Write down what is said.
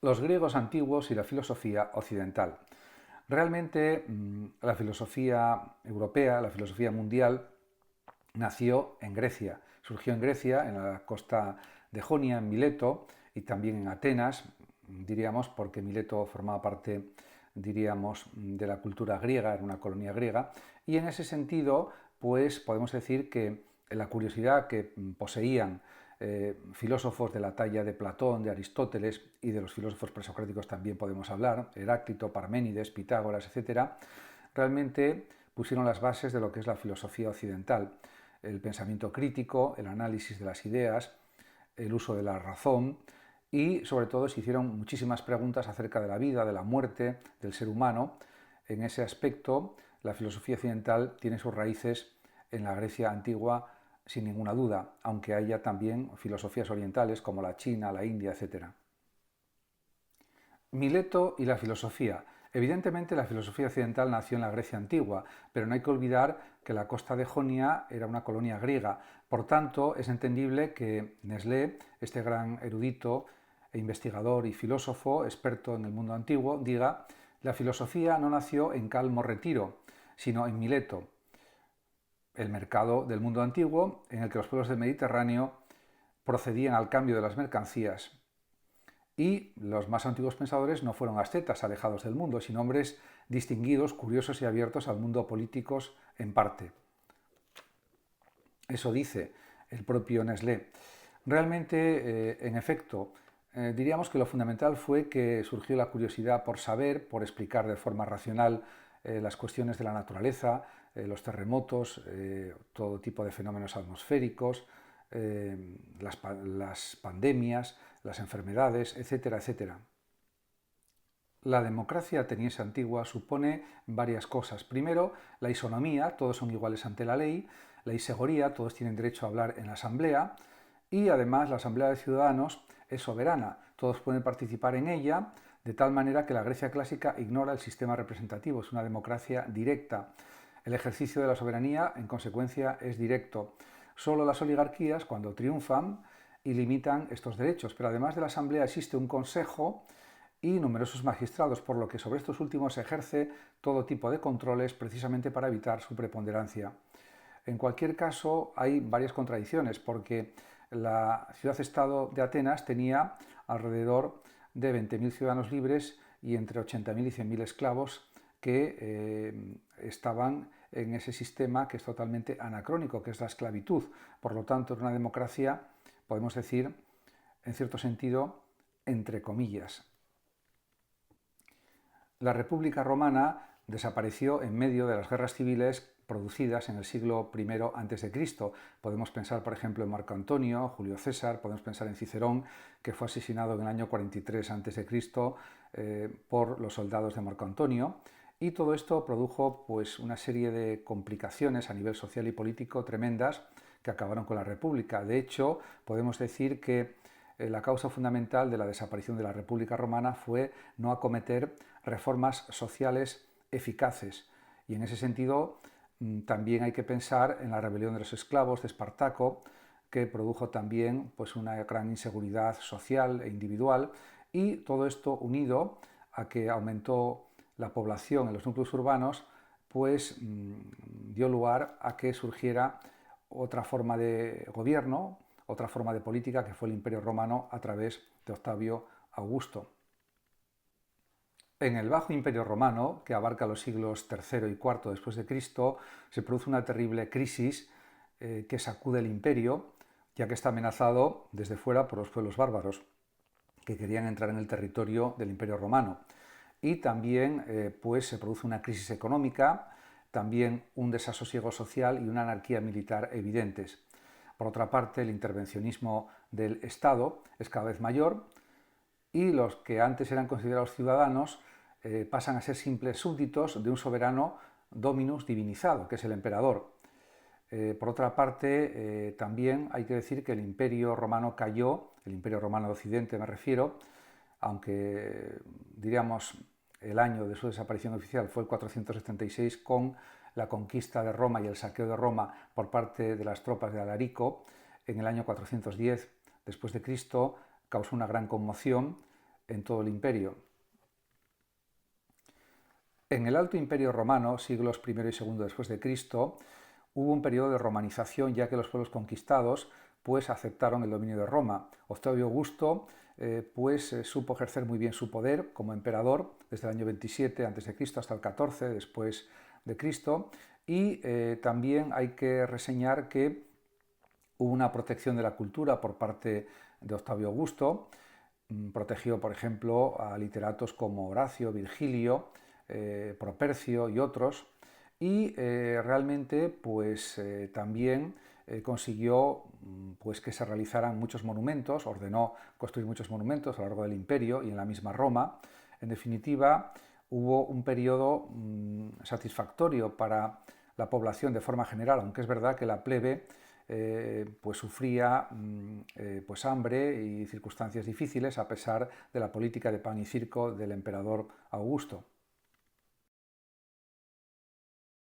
Los griegos antiguos y la filosofía occidental. Realmente la filosofía europea, la filosofía mundial, nació en Grecia. Surgió en Grecia, en la costa de Jonia, en Mileto, y también en Atenas, diríamos, porque Mileto formaba parte, diríamos, de la cultura griega, era una colonia griega, y en ese sentido, pues podemos decir que la curiosidad que poseían filósofos de la talla de Platón, de Aristóteles y de los filósofos presocráticos también podemos hablar, Heráclito, Parménides, Pitágoras, etcétera, realmente pusieron las bases de lo que es la filosofía occidental, el pensamiento crítico, el análisis de las ideas, el uso de la razón y sobre todo se hicieron muchísimas preguntas acerca de la vida, de la muerte, del ser humano. En ese aspecto, la filosofía occidental tiene sus raíces en la Grecia antigua sin ninguna duda, aunque haya también filosofías orientales como la China, la India, etc. Mileto y la filosofía. Evidentemente la filosofía occidental nació en la Grecia antigua, pero no hay que olvidar que la costa de Jonia era una colonia griega. Por tanto, es entendible que Nestlé, este gran erudito e investigador y filósofo, experto en el mundo antiguo, diga: la filosofía no nació en calmo retiro, sino en Mileto, el mercado del mundo antiguo en el que los pueblos del Mediterráneo procedían al cambio de las mercancías. Y los más antiguos pensadores no fueron ascetas alejados del mundo, sino hombres distinguidos, curiosos y abiertos al mundo políticos en parte. Eso dice el propio Nestlé. Realmente, en efecto, diríamos que lo fundamental fue que surgió la curiosidad por saber, por explicar de forma racional las cuestiones de la naturaleza, los terremotos, todo tipo de fenómenos atmosféricos, las pandemias, las enfermedades, etcétera, etcétera. La democracia ateniense antigua supone varias cosas. Primero, la isonomía, todos son iguales ante la ley; la isegoría, todos tienen derecho a hablar en la asamblea; y además la asamblea de ciudadanos es soberana, todos pueden participar en ella, de tal manera que la Grecia clásica ignora el sistema representativo, es una democracia directa. El ejercicio de la soberanía, en consecuencia, es directo. Solo las oligarquías, cuando triunfan, y limitan estos derechos, pero además de la asamblea existe un consejo y numerosos magistrados, por lo que sobre estos últimos se ejerce todo tipo de controles precisamente para evitar su preponderancia. En cualquier caso, hay varias contradicciones, porque la ciudad-estado de Atenas tenía alrededor de 20.000 ciudadanos libres y entre 80.000 y 100.000 esclavos que estaban en ese sistema que es totalmente anacrónico, que es la esclavitud. Por lo tanto, era una democracia, podemos decir, en cierto sentido, entre comillas. La República Romana desapareció en medio de las guerras civiles producidas en el siglo I a.C. Podemos pensar, por ejemplo, en Marco Antonio, Julio César; podemos pensar en Cicerón, que fue asesinado en el año 43 a.C. Por los soldados de Marco Antonio. Y todo esto produjo pues, una serie de complicaciones a nivel social y político tremendas que acabaron con la República. De hecho, podemos decir que la causa fundamental de la desaparición de la República Romana fue no acometer reformas sociales eficaces. Y en ese sentido también hay que pensar en la rebelión de los esclavos de Espartaco, que produjo también pues, una gran inseguridad social e individual, y todo esto unido a que aumentó la población en los núcleos urbanos, pues dio lugar a que surgiera otra forma de gobierno, otra forma de política, que fue el Imperio Romano a través de Octavio Augusto. En el Bajo Imperio Romano, que abarca los siglos III y IV después de Cristo, se produce una terrible crisis que sacude el imperio, ya que está amenazado desde fuera por los pueblos bárbaros que querían entrar en el territorio del Imperio Romano. Y también pues, se produce una crisis económica, también un desasosiego social y una anarquía militar evidentes. Por otra parte, el intervencionismo del Estado es cada vez mayor y los que antes eran considerados ciudadanos pasan a ser simples súbditos de un soberano dominus divinizado, que es el emperador. Por otra parte, también hay que decir que el Imperio Romano cayó, el Imperio Romano de Occidente me refiero, aunque diríamos el año de su desaparición oficial fue el 476 con la conquista de Roma y el saqueo de Roma por parte de las tropas de Alarico. En el año 410 después de Cristo causó una gran conmoción en todo el imperio. En el Alto Imperio Romano, siglos I y II después de Cristo, hubo un periodo de romanización, ya que los pueblos conquistados pues aceptaron el dominio de Roma. Octavio Augusto supo ejercer muy bien su poder como emperador desde el año 27 a.C. hasta el 14 después de Cristo, y también hay que reseñar que hubo una protección de la cultura por parte de Octavio Augusto. Protegió, por ejemplo, a literatos como Horacio, Virgilio, Propercio y otros, y realmente también consiguió pues, que se realizaran muchos monumentos, ordenó construir muchos monumentos a lo largo del imperio y en la misma Roma. En definitiva, hubo un periodo satisfactorio para la población de forma general, aunque es verdad que la plebe pues sufría pues hambre y circunstancias difíciles a pesar de la política de pan y circo del emperador Augusto.